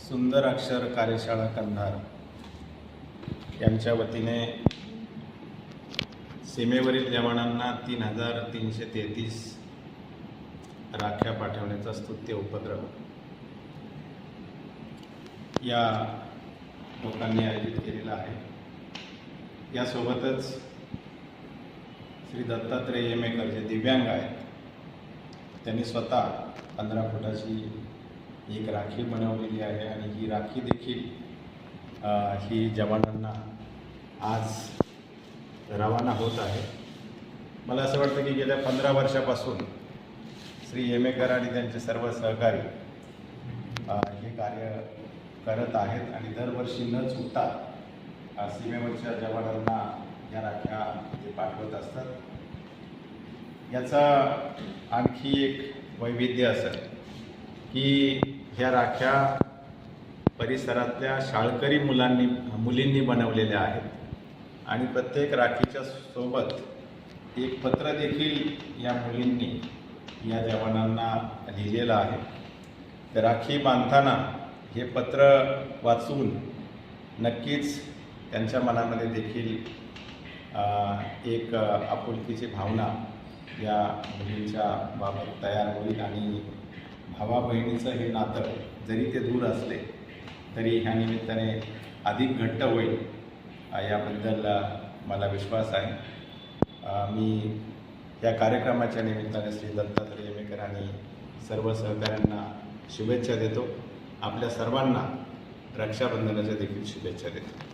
सुंदर अक्षर कार्यशाळा कंधार यांच्या वतीने सीमेवरील जवानांना 3333 राख्या पाठवण्याचा स्तुत्य उपक्रम या लोकांनी आयोजित केलेला आहे। यासोबतच श्री दत्तात्रय येमेकर जे दिव्यांग आहेत त्यांनी स्वतः 15 फुटाची एक राखी बनवलेली आहे आणि ही राखी देखील ही जवानांना आज रवाना होत आहे। मला असं वाटतं की गेल्या 15 वर्षापासून श्री येमेकर आणि त्यांचे सर्व सहकारी हे कार्य करत आहेत आणि दरवर्षी न चुकता सीमेवरच्या जवानांना या राख्या ते पाठवत असतात। याचा आणखी एक वैविध्य असेल की ह्या राख्या परिसरातल्या शाळकरी मुलींनी बनवलेल्या आहेत आणि प्रत्येक राखीच्या सोबत एक पत्र देखील या मुलींनी या जवानांना लिहिलेलं आहे। तर राखी बांधताना हे पत्र वाचून नक्कीच त्यांच्या मनामध्ये देखील एक आपुलकीची भावना या मुलींच्या बाबत तयार होईल आणि भावा बहिणीचं हे नातं जरी ते दूर असले तरी ह्या निमित्ताने अधिक घट्ट होईल याबद्दल मला विश्वास आहे। मी या कार्यक्रमाच्या निमित्ताने श्री दत्तात्रय येमेकर आणि सर्व सहकाऱ्यांना शुभेच्छा देतो। आपल्या सर्वांना रक्षाबंधनाच्या देखील शुभेच्छा देतो।